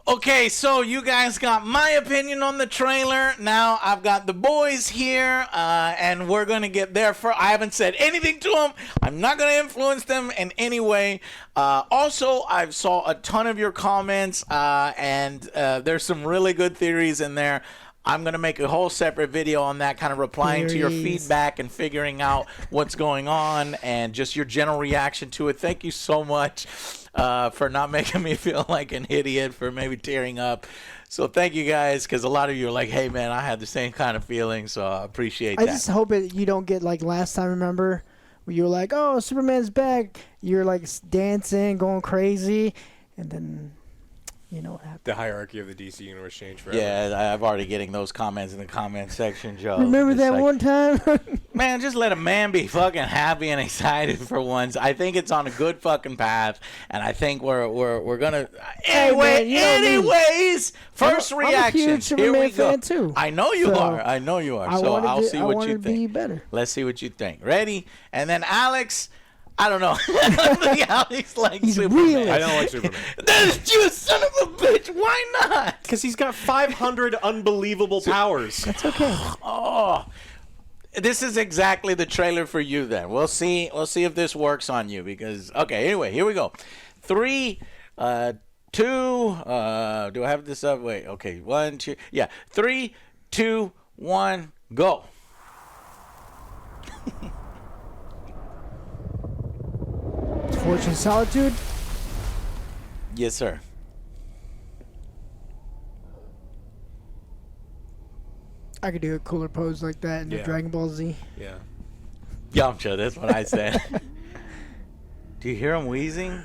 Okay, so you guys got my opinion on the trailer. Now I've got the boys here, and we're going to get there first. I haven't said anything to them. I'm not going to influence them in any way. Also, I saw a ton of your comments, and there's some really good theories in there. I'm going to make a whole separate video on that, kind of replying to your feedback and figuring out what's going on and just your general reaction to it. Thank you so much for not making me feel like an idiot for maybe tearing up. So thank you guys, because a lot of you are like, hey, man, I had the same kind of feeling, so I appreciate that. I just hope you don't get like last time, remember? Where you were like, oh, Superman's back. You're like dancing, going crazy, and then... You know what happened. The hierarchy of the DC universe changed forever. Yeah, I'm already getting those comments in the comment section, Joe. Remember It's that like, one time? man, just let a man be fucking happy and excited for once. I think it's on a good fucking path, and I think we're gonna. Anyway, anyways, first reaction. I'm a huge Superman fan too. I know you are. I know you are. So I'll see what you think. Be better. Let's see what you think. Ready? And then Alex. I don't know. Alex likes Superman. Really? I don't like Superman. That's you, son of a bitch. Why not? Because he's got 500 unbelievable powers. That's okay. Oh, this is exactly the trailer for you. Then we'll see. We'll see if this works on you. Because okay. Anyway, here we go. 3, 2. Do I have this up? Wait. Okay. 1, 2. Yeah. 3, 2, 1. Go. Fortune Solitude? Yes, sir. I could do a cooler pose like that in the Dragon Ball Z. Yeah. Yamcha, that's what I said. Do you hear him wheezing?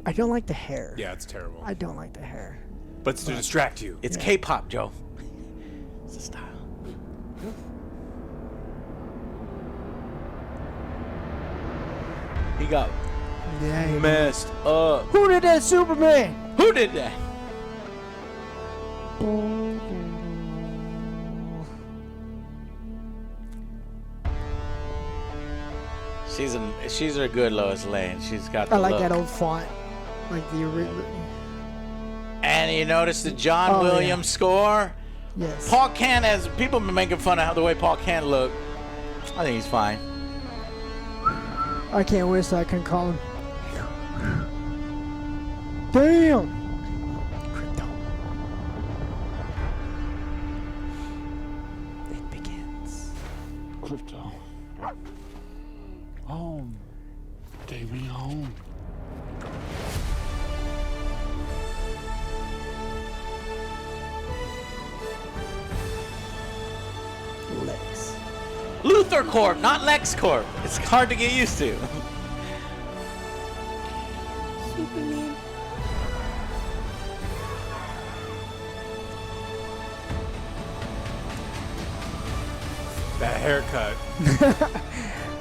I don't like the hair. Yeah, it's terrible. I don't like the hair. But it's to distract you. It's K-pop, Joe. It's a style. He got messed up. Who did that, Superman? Who did that? She's a good Lois Lane. She's got the I like look. that old font. Like the original. And you notice the John Williams score? Yes. Paul Kent, as people been making fun of how the way Paul Kent look. I think he's fine. I can't wait so I can call him. Damn! Krypto. It begins. Krypto. Home. Take me home. Lex. Luther Corp, not Lex Corp. It's hard to get used to. Superman. That haircut.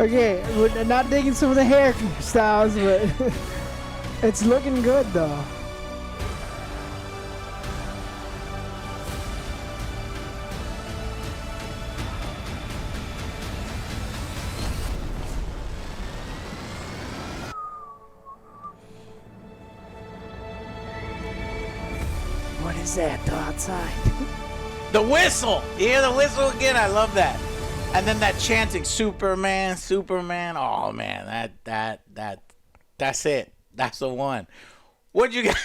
Okay, we're not digging some of the hairstyles, but it's looking good though. What is that though outside? The whistle. You hear the whistle again? I love that. And then that chanting, Superman, Superman. Oh man, that's it. That's the one. What'd you get?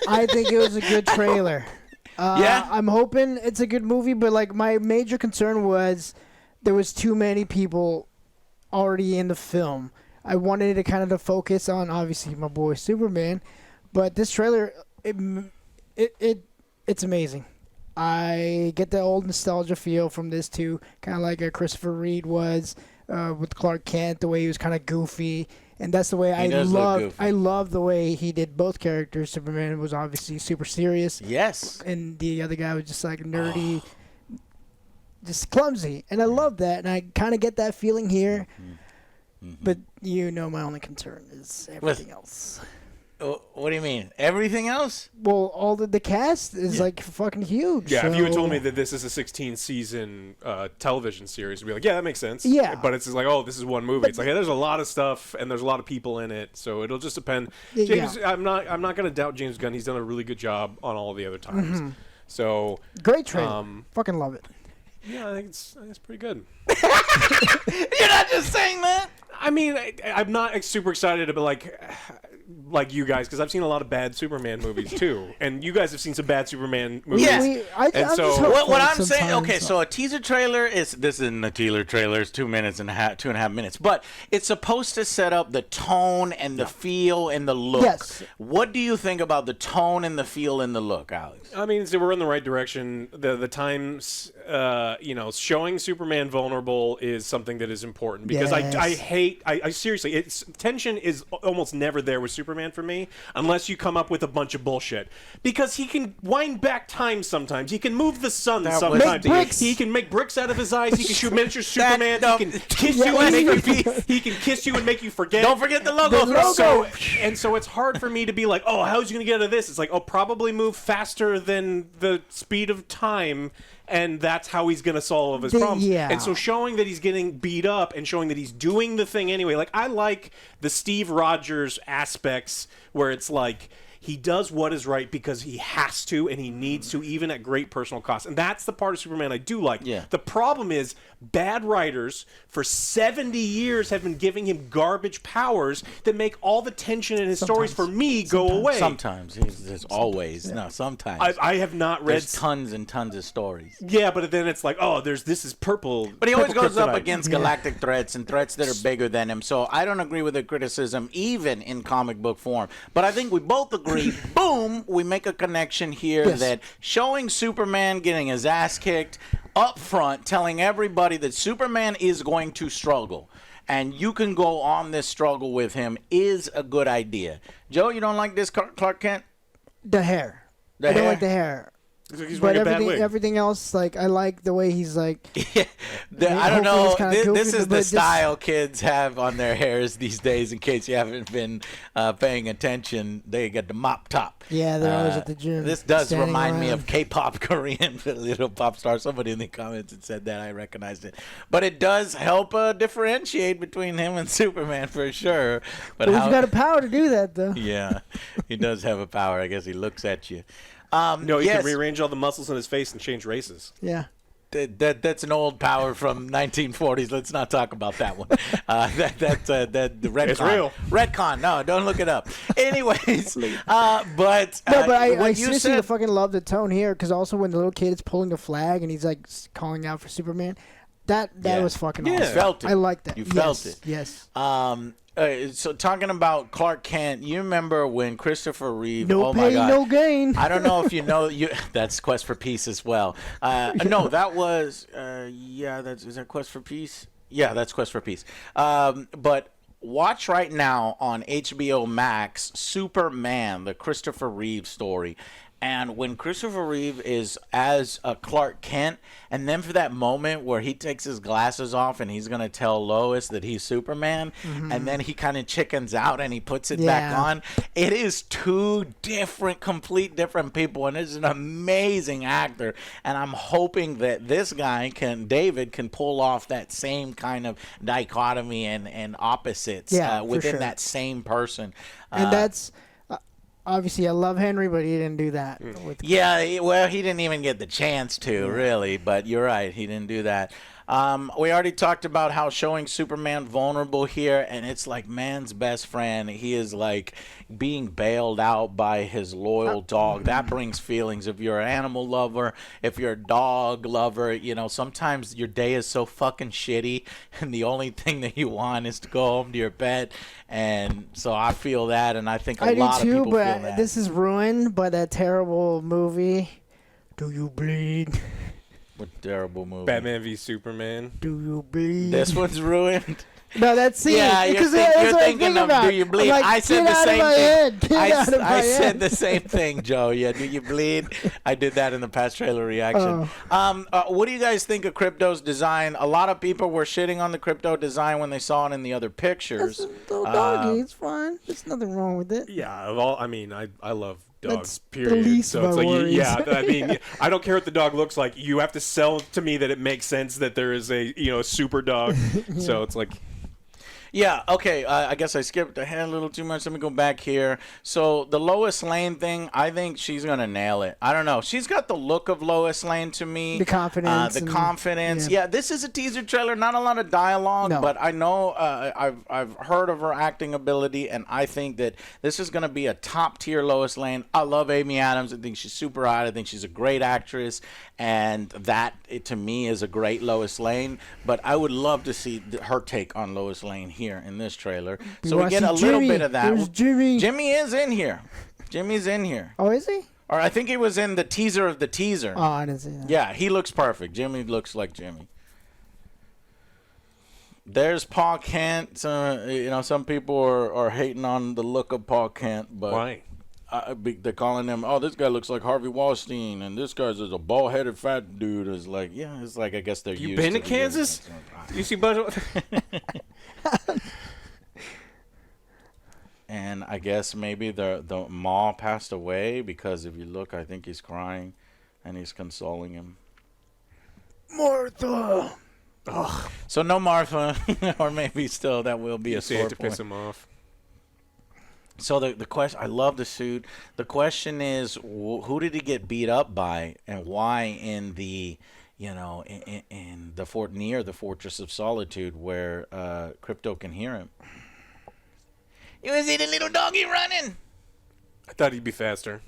I think it was a good trailer. Yeah? I'm hoping it's a good movie, but like my major concern was there was too many people already in the film. I wanted to kind of to focus on obviously my boy Superman, but this trailer it's amazing. I get the old nostalgia feel from this too, kind of like a Christopher Reeve was with Clark Kent, the way he was kind of goofy, and that's the way I love the way he did both characters. Superman was obviously super serious, Yes. and the other guy was just like nerdy, just clumsy, and I love that, and I kind of get that feeling here. Mm-hmm. But my only concern is everything else. What do you mean? Everything else? Well, all the cast is like fucking huge. Yeah, so. if you had told me that this is a 16-season television series, I'd be like, yeah, that makes sense. Yeah. But it's just like, oh, this is one movie. It's like, hey, there's a lot of stuff, and there's a lot of people in it, so it'll just depend. James, I'm not going to doubt James Gunn. He's done a really good job on all the other times. Mm-hmm. So great trailer. Fucking love it. yeah, I think it's pretty good. You're not just saying that. I mean, I'm not super excited about like you guys, because I've seen a lot of bad Superman movies too, and you guys have seen some bad Superman movies. Yes. What I'm saying, okay, so so a teaser trailer this isn't a teaser trailer, it's 2 minutes and a half, 2.5 minutes, but it's supposed to set up the tone and the feel and the look. Yes. What do you think about the tone and the feel and the look, Alex? I mean, so we're in the right direction. The times, showing Superman vulnerable is something that is important because I seriously, tension is almost never there with Superman for me unless you come up with a bunch of bullshit, because he can wind back time sometimes. He can move the sun sometimes. He can make bricks out of his eyes. He can shoot miniature Superman. He can kiss you and make you. He can kiss you and make you forget. Don't forget the logo. So it's hard for me to be like, oh, how's he gonna get out of this? It's like, oh, probably move faster than the speed of time. And that's how he's going to solve his problems. Yeah. And so showing that he's getting beat up and showing that he's doing the thing anyway. Like, I like the Steve Rogers aspects where it's like he does what is right because he has to and he needs to, even at great personal cost. And that's the part of Superman I do like. Yeah. The problem is bad writers for 70 years have been giving him garbage powers that make all the tension in his stories for me go away. Sometimes. There's always. No, sometimes. I have not read... There's tons and tons of stories. Yeah, but then it's like, oh, this is purple. But he always goes up kryptonite. against galactic threats and threats that are bigger than him. So I don't agree with the criticism, even in comic book form. But I think we both agree, boom, we make a connection here that showing Superman getting his ass kicked up front, telling everybody that Superman is going to struggle and you can go on this struggle with him is a good idea. Joe, you don't like this Clark Kent? The hair. I don't like the hair. He's But wearing a bad wig. everything else, like, I like the way he's like. I don't know. Hopefully This is the but style kids have on their hairs these days. In case you haven't been paying attention, they get the mop top. Yeah, they're always at the gym. This does standing remind me around. of K-pop Korean little pop star. Somebody in the comments had said that. I recognized it. But it does help differentiate between him and Superman for sure. But Well, he's got a power to do that, though. Yeah, he does have a power. I guess he looks at you. No, he can rearrange all the muscles in his face and change races. Yeah. That's an old power from 1940s. Let's not talk about that one. That's the retcon. It's real. Retcon. No, don't look it up. Anyways, but I seriously fucking love the tone here, because also when the little kid is pulling the flag and he's like calling out for Superman, that was fucking awesome. You felt it. I like that. You felt it. Yes. So talking about Clark Kent, you remember when Christopher Reeve? No pain, no gain. I don't know if you know. That's Quest for Peace as well. No, that was is that Quest for Peace? Yeah, that's Quest for Peace. But watch right now on HBO Max Superman, the Christopher Reeve story. And when Christopher Reeve is as Clark Kent, and then for that moment where he takes his glasses off and he's going to tell Lois that he's Superman, and then he kind of chickens out and he puts it back on, it is two complete different people, and it's an amazing actor. And I'm hoping that this guy, David, can pull off that same kind of dichotomy and opposites within that same person. And that's... Obviously, I love Henry, but he didn't do that. Well, he didn't even get the chance to, really. But you're right, he didn't do that. We already talked about how showing Superman vulnerable here, and it's like man's best friend. He is like being bailed out by his loyal dog. That brings feelings. If you're an animal lover, if you're a dog lover, sometimes your day is so fucking shitty, and the only thing that you want is to go home to your pet. And so I feel that, and I think a lot of people feel that. But this is ruined by that terrible movie, Do You Bleed? What terrible movie? Batman v Superman. Do you bleed? This one's ruined. No, that's scene. Yeah, you're thinking of Do You Bleed? Like, I said the same thing. I said head. the same thing, Joe. Yeah, Do You Bleed? I did that in the past trailer reaction. What do you guys think of Krypto's design? A lot of people were shitting on the Krypto design when they saw it in the other pictures. That's a little doggy. It's fine. There's nothing wrong with it. Yeah, I love dogs, That's period. the least so of it's our like, worries. yeah, I mean, I don't care what the dog looks like. You have to sell to me that it makes sense that there is a super dog. So it's like. Yeah, okay, I guess I skipped ahead a little too much. Let me go back here. So the Lois Lane thing, I think she's going to nail it. I don't know. She's got the look of Lois Lane to me. The confidence. Yeah, this is a teaser trailer, not a lot of dialogue, but I know I've heard of her acting ability, and I think that this is going to be a top-tier Lois Lane. I love Amy Adams. I think she's super hot. I think she's a great actress, and that, to me, is a great Lois Lane. But I would love to see her take on Lois Lane here in this trailer, so we get a little bit of that. There's Jimmy. Jimmy is in here. Jimmy's in here. Oh, is he? Or I think he was in the teaser of the teaser. Oh, I didn't see that. Yeah, he looks perfect. Jimmy looks like Jimmy. There's Paul Kent. Some people are hating on the look of Paul Kent, but why? They're calling him, oh, this guy looks like Harvey Weinstein, and this guy's just a bald-headed fat dude. It's like, yeah, it's like I guess they're used to. You been to Kansas? You see Bud? And I guess maybe the Ma passed away, because if you look, I think he's crying, and he's consoling him. Martha. Ugh. So no Martha, or maybe still that will be a sore point. To piss him off. So the question, I love the suit. The question is, who did he get beat up by, and why in the, in the fort near the Fortress of Solitude, where Krypto can hear him? You see the little doggy running? I thought he'd be faster.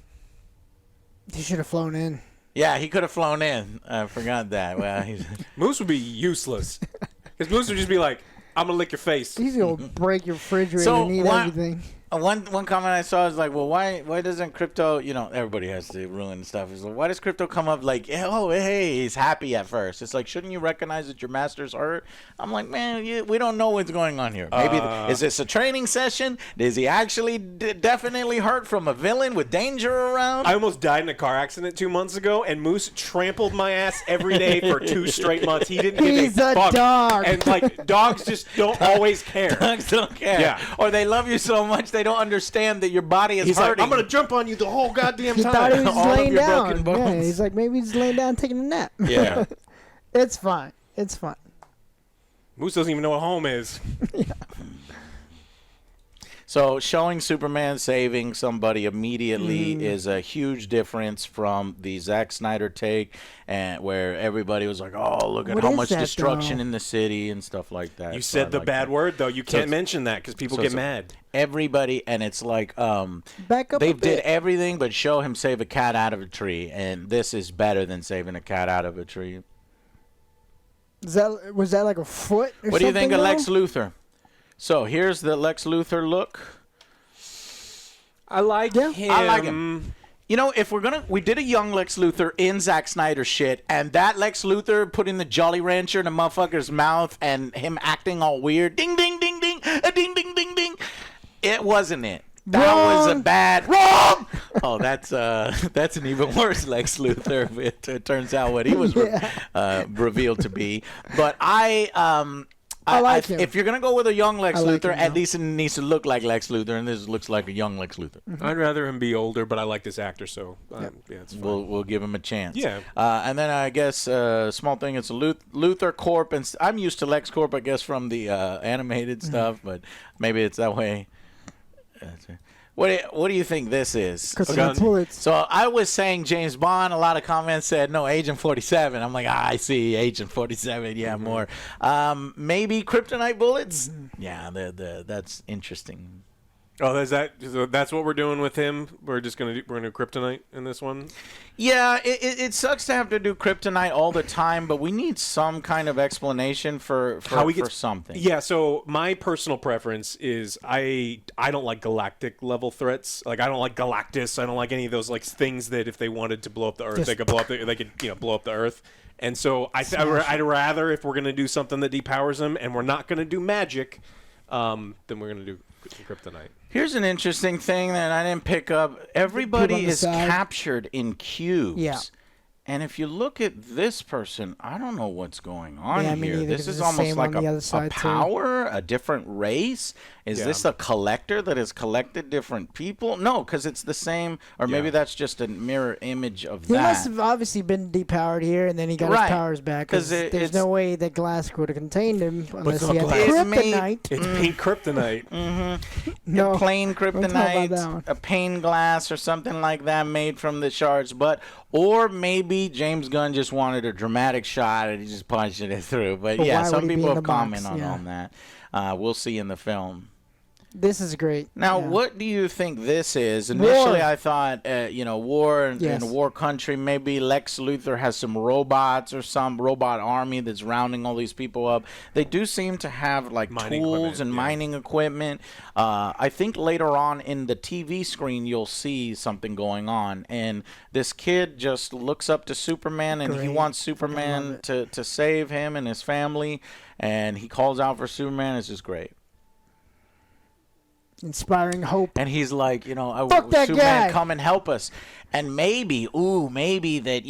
He should have flown in. Yeah, he could have flown in. I forgot that. Well, Moose would be useless. Because Moose would just be like, I'm going to lick your face. He's going to break your refrigerator and eat everything. One comment I saw is like, well, why doesn't Krypto, everybody has to ruin stuff. Is like, why does Krypto come up like, oh, hey, he's happy at first? It's like, shouldn't you recognize that your master's hurt? I'm like, man, we don't know what's going on here. Maybe is this a training session? Is he actually definitely hurt from a villain with danger around? I almost died in a car accident 2 months ago, and Moose trampled my ass every day for 2 straight months. He didn't give a fuck. Dog. And like, dogs just don't always care. Dogs don't care. Yeah. Or they love you so much they don't understand that your body is he's hurting. Like, I'm going to jump on you the whole goddamn time. He thought he was All laying of your down. broken bones. Yeah, he's like, maybe he's laying down taking a nap. Yeah. It's fine. It's fine. Moose doesn't even know what home is. Yeah. So showing Superman saving somebody immediately is a huge difference from the Zack Snyder take, and where everybody was like, "Oh, look at how much destruction in the city and stuff like that." You said the bad word though. You can't mention that because people get mad. Everybody, and it's like back up. They did everything but show him save a cat out of a tree, and this is better than saving a cat out of a tree. Was that like a foot? Or what do you think of though? Lex Luthor? So here's the Lex Luthor look. I like him. I like him. If we did a young Lex Luthor in Zack Snyder shit, and that Lex Luthor putting the Jolly Rancher in a motherfucker's mouth and him acting all weird, ding, ding, ding, ding, a ding, ding, ding, ding. It wasn't it. That was a bad wrong. Oh, that's an even worse Lex Luthor. It turns out what he was revealed to be. But I like him. If you're going to go with a young Lex Luthor, at least it needs to look like Lex Luthor, and this looks like a young Lex Luthor. I'd rather him be older, but I like this actor, so it's fine. We'll give him a chance. Yeah. And then I guess small thing, it's a Luthor Corp, and I'm used to Lex Corp, I guess, from the animated stuff, but maybe it's that way. What do you think this is? So I was saying James Bond. A lot of comments said no, Agent 47. I'm like, I see Agent 47. Yeah, more. Maybe kryptonite bullets. Yeah, that's interesting. Oh, that's what we're doing with him. We're gonna do Kryptonite in this one. Yeah, it sucks to have to do Kryptonite all the time, but we need some kind of explanation for something. Yeah, so my personal preference is I don't like galactic level threats. Like I don't like Galactus. I don't like any of those like things that if they wanted to blow up the Earth, they could blow up the Earth. And so I'd rather, if we're gonna do something that depowers them, and we're not gonna do magic, then we're gonna do Kryptonite. Here's an interesting thing that I didn't pick up. Everybody is captured in cubes. Yeah. And if you look at this person, I don't know what's going on here. Neither. This is almost like a power, a different race. Is this a collector that has collected different people? No, because it's the same. Or maybe that's just a mirror image of that. He must have obviously been depowered here, and then he got his powers back. Because there's no way that glass could have contained him unless he had kryptonite. It's pink kryptonite. Mm-hmm. No, plain kryptonite, a pane glass or something like that made from the shards. Or maybe James Gunn just wanted a dramatic shot and he just punched it through. But yeah, some people have commented on that. We'll see in the film. This is great. Now, what do you think this is? Initially, I thought, war in a war country. Maybe Lex Luther has some robots or some robot army that's rounding all these people up. They do seem to have like tools and mining equipment. I think later on in the TV screen, you'll see something going on. And this kid just looks up to Superman, and he wants Superman to save him and his family. And he calls out for Superman. It's just great. Inspiring hope. And he's like, fuck that Superman, guy. come and help us. And maybe that,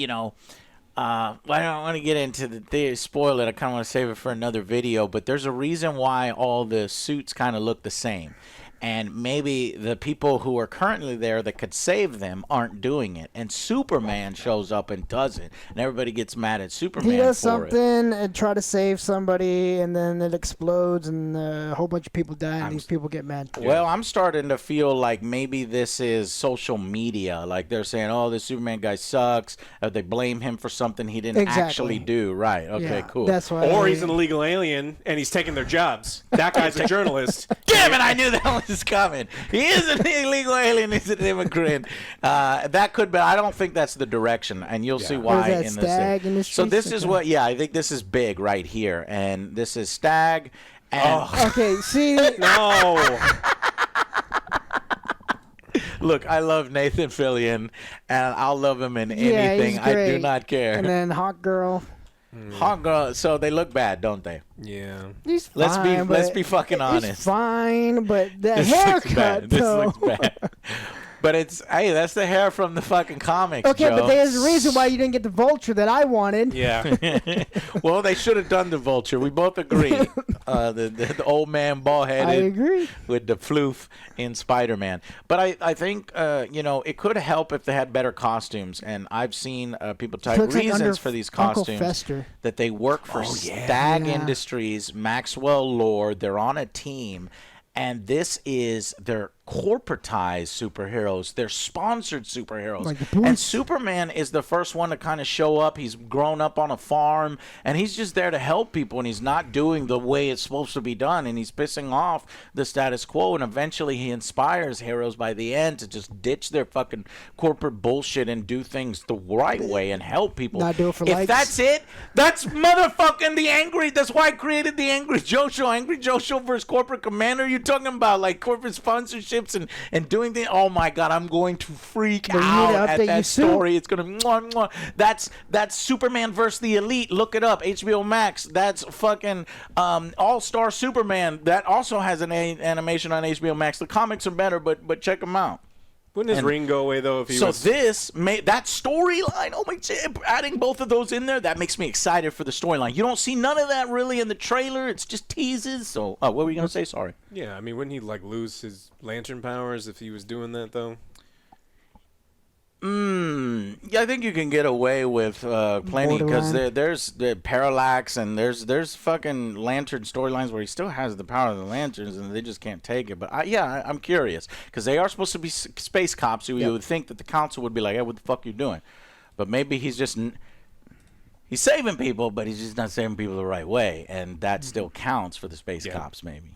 I don't want to get into the theory, spoil it. I kind of want to save it for another video. But there's a reason why all the suits kind of look the same. And maybe the people who are currently there that could save them aren't doing it. And Superman shows up and does it. And everybody gets mad at Superman for it. He does something and try to save somebody, and then it explodes, and a whole bunch of people die, and these people get mad. Well, I'm starting to feel like maybe this is social media. Like they're saying, oh, this Superman guy sucks. They blame him for something he didn't actually do. Right. Okay, cool. That's why. Or he's an illegal alien, and he's taking their jobs. That guy's a journalist. Damn it, I knew that was coming. He is an illegal alien. He's an immigrant. That could be. I don't think that's the direction, and you'll see why in this. Stag Industries? So this is what. Yeah, I think this is big right here, and this is Stag. And okay, see. No. Look, I love Nathan Fillion, and I'll love him in anything. I do not care. And then Hawk Girl. Hawk Girl. So they look bad, don't they? Yeah. He's fine. Let's be fucking honest. He's fine, but the haircut. This looks bad. But that's the hair from the fucking comics. Okay, Joe. but there's a reason why you didn't get the Vulture that I wanted. Yeah. Well, they should have done the Vulture. We both agree. The old man, bald-headed. I agree. With the floof in Spider-Man. But I think, it could help if they had better costumes. And I've seen people type reasons for these costumes. That they work for Stag Industries, Maxwell Lord. They're on a team. And this is their corporatized superheroes. They're sponsored superheroes. And Superman is the first one to kind of show up. He's grown up on a farm, and he's just there to help people, and he's not doing the way it's supposed to be done, and he's pissing off the status quo, and eventually he inspires heroes by the end to just ditch their fucking corporate bullshit and do things the right way and help people. Not do it for if likes. That's it, that's motherfucking that's why I created the Angry Joe Show. Angry Joe Show versus Corporate Commander. You're talking about like corporate sponsorships and doing things. Oh my God, I'm going to freak out at that story. It's gonna That's Superman versus the Elite. Look it up. HBO Max. That's fucking All-Star Superman. That also has an animation on HBO Max. The comics are better, but check them out. Wouldn't his ring go away though if he was? So that storyline, oh my God, adding both of those in there, that makes me excited for the storyline. You don't see none of that really in the trailer. It's just teases. So, what were you gonna say? Sorry. Yeah, I mean, wouldn't he like lose his lantern powers if he was doing that though? Yeah, I think you can get away with plenty because there's the Parallax and there's fucking lantern storylines where he still has the power of the lanterns and they just can't take it. But I'm curious because they are supposed to be space cops who you would think that the council would be like, hey, what the fuck are you doing? But maybe he's just he's saving people, but he's just not saving people the right way, and that still counts for the space cops maybe.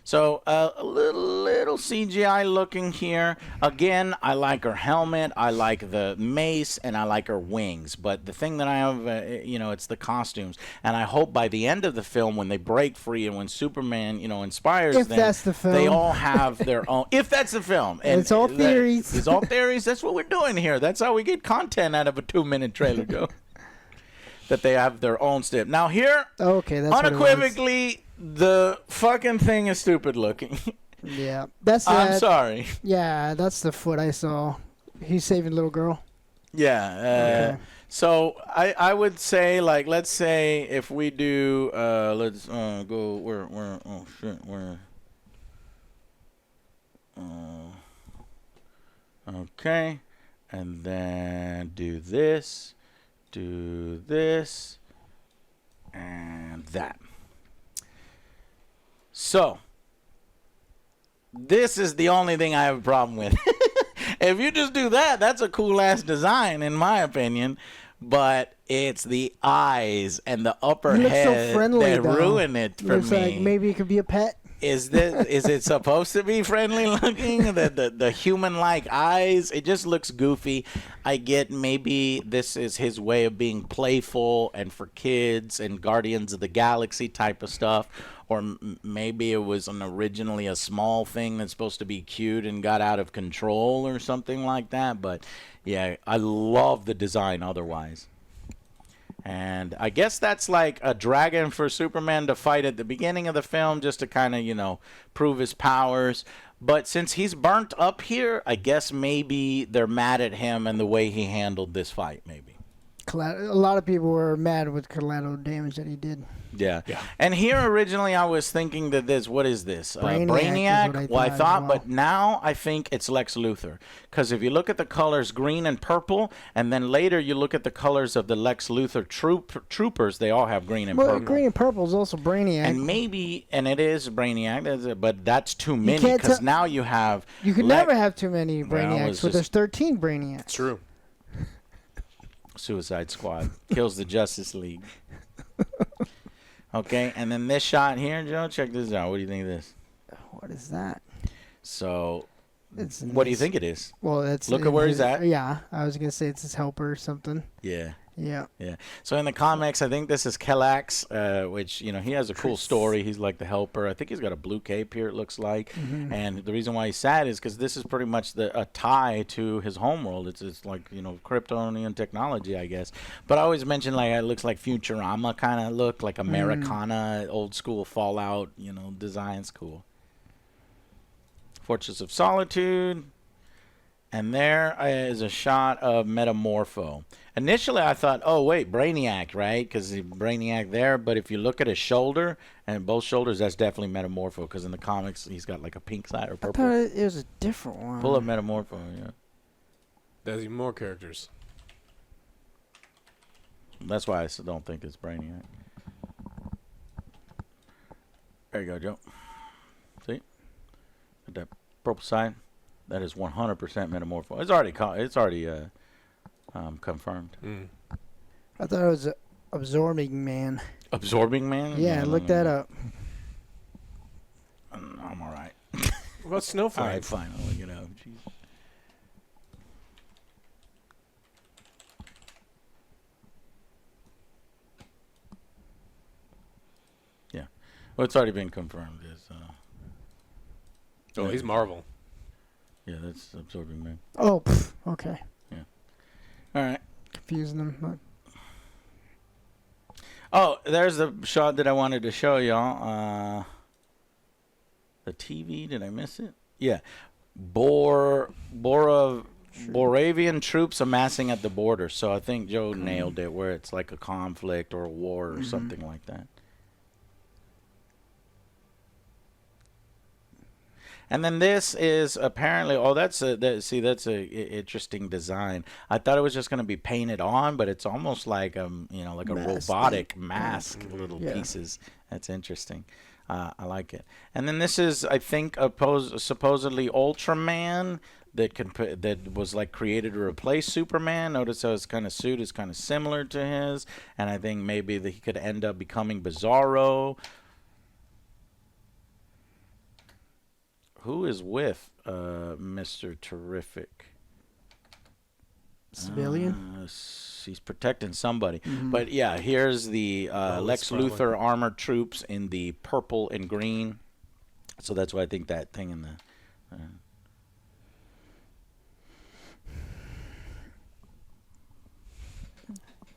So a little CGI looking here. Again, I like her helmet, I like the mace, and I like her wings. But the thing that I have, it's the costumes. And I hope by the end of the film, when they break free and when Superman, inspires them, that's the film. they all have their own. If that's the film, and it's all theories. It's all theories. That's what we're doing here. That's how we get content out of a 2-minute trailer, Joe. That they have their own step. Now here, okay, that's unequivocally, the fucking thing is stupid looking. Yeah, that's. I'm sorry. Yeah, that's the foot I saw. He's saving little girl. Yeah. Okay. So I would say, like, let's say if we do, let's go where oh shit where. Okay, and then do this, and that. So, this is the only thing I have a problem with. If you just do that, that's a cool-ass design, in my opinion. But it's the eyes and the upper head so friendly, that ruin it for looks me. Like maybe it could be a pet. Is it supposed to be friendly looking? The human-like eyes, it just looks goofy. I get maybe this is his way of being playful and for kids and Guardians of the Galaxy type of stuff. Or maybe it was originally a small thing that's supposed to be cute and got out of control or something like that. But yeah, I love the design otherwise. And I guess that's like a dragon for Superman to fight at the beginning of the film just to kind of, prove his powers. But since he's burnt up here, I guess maybe they're mad at him and the way he handled this fight, maybe. A lot of people were mad with collateral damage that he did. Yeah. And here originally I was thinking that what is this? Brainiac? I thought, but now I think it's Lex Luther. Because if you look at the colors green and purple, and then later you look at the colors of the Lex Luther troopers, they all have green and purple. Green and purple is also Brainiac. And it is Brainiac, but that's too many because now you have... You can never have too many Brainiacs, but there's 13 Brainiacs. It's true. Suicide Squad kills the Justice League. Okay, and then this shot here, Joe, check this out. What do you think of this? What is that? So, what do you think it is? Well, look at where he's at. Yeah, I was gonna say it's his helper or something. Yeah. Yeah. Yeah. So in the comics, I think this is Kellax, which, he has a cool story. He's like the helper. I think he's got a blue cape here, it looks like. Mm-hmm. And the reason why he's sad is because this is pretty much a tie to his homeworld. It's like, Kryptonian technology, I guess. But I always mention, like, it looks like Futurama kind of look, like Americana, old school Fallout, design's cool. Fortress of Solitude. And there is a shot of Metamorpho. Initially, I thought, oh, wait, Brainiac, right? Because Brainiac there. But if you look at his shoulder and both shoulders, that's definitely Metamorpho. Because in the comics, he's got like a pink side or purple. I thought it was a different one. Pull up Metamorpho, yeah. There's even more characters. That's why I don't think it's Brainiac. There you go, Joe. See? Got that purple side. That is 100% Metamorpho. It's already confirmed. I thought it was Absorbing Man. Absorbing Man? Yeah, look that up. I'm all right. What about Snowflake? All right, fine. I'll look it up. Jeez. Yeah. Well, it's already been confirmed. He's Marvel. Yeah, that's Absorbing Man. Oh, okay. Yeah. All right. Confusing them. Oh, there's the shot that I wanted to show y'all. The TV, did I miss it? Yeah. Boravian troops amassing at the border. So I think Joe nailed it, where it's like a conflict or a war or something like that. And then this is apparently, that's a interesting design. I thought it was just going to be painted on, but it's almost like like a robotic mask, little pieces. That's interesting. I like it. And then this is, I think, supposedly Ultraman that was like created to replace Superman. Notice how his kind of suit is kind of similar to his, and I think maybe that he could end up becoming Bizarro. who is with Mr. Terrific? Civilian? He's protecting somebody. But yeah, here's the Lex Luther armored troops in the purple and green. So that's why I think that thing in the...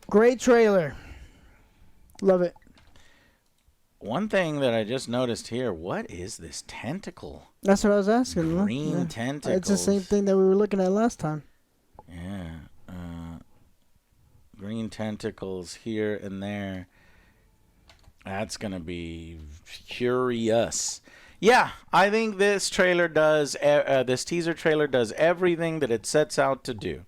Great trailer. Love it. One thing that I just noticed here, what is this tentacle? That's what I was asking. Green tentacles. It's the same thing that we were looking at last time. Yeah. Green tentacles here and there. That's going to be curious. Yeah, I think this trailer does, this teaser trailer does everything that it sets out to do.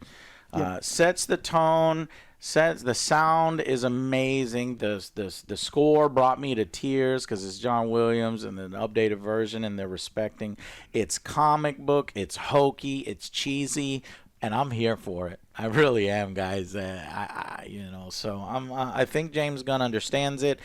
Sets the tone, the sound is amazing. The score brought me to tears because it's John Williams and an updated version, and they're respecting. It's comic book, it's hokey, it's cheesy, and I'm here for it. I really am, guys. So I think James Gunn understands it.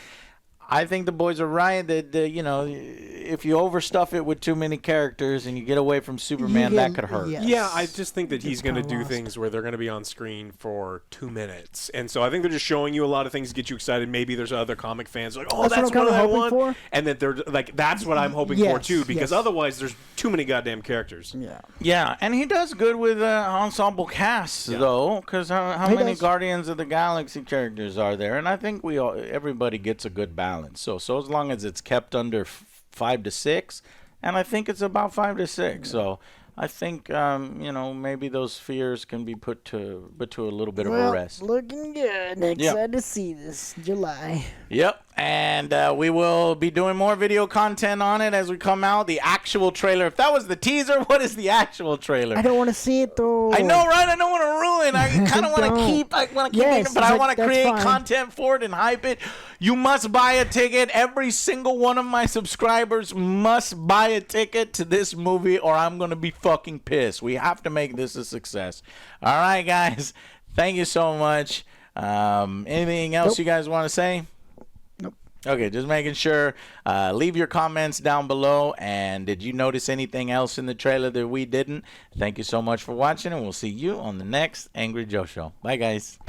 I think the boys are right that if you overstuff it with too many characters and you get away from Superman, that could hurt. Yes. Yeah, I just think that he's going to do things where they're going to be on screen for 2 minutes, and so I think they're just showing you a lot of things to get you excited. Maybe there's other comic fans like, oh, that's what I want, and that they're like, that's what I'm hoping for too, because otherwise there's too many goddamn characters. Yeah, and he does good with ensemble casts though, because how many Guardians of the Galaxy characters are there? And I think everybody gets a good balance. So as long as it's kept under 5 to 6, and I think it's about 5 to 6. So I think maybe those fears can be put to a little bit of a rest. Looking good. Excited to see this July. Yep, and we will be doing more video content on it as we come out. The actual trailer. If that was the teaser, what is the actual trailer? I don't want to see it though. I know, right? I don't want to ruin. I kind of want to keep. I want to keep it, but I want to create content for it and hype it. You must buy a ticket. Every single one of my subscribers must buy a ticket to this movie, or I'm gonna be fucking pissed. We have to make this a success. All right, guys. Thank you so much. Anything else you guys want to say? Nope. Okay, just making sure. Leave your comments down below. And did you notice anything else in the trailer that we didn't? Thank you so much for watching, and we'll see you on the next Angry Joe Show. Bye, guys.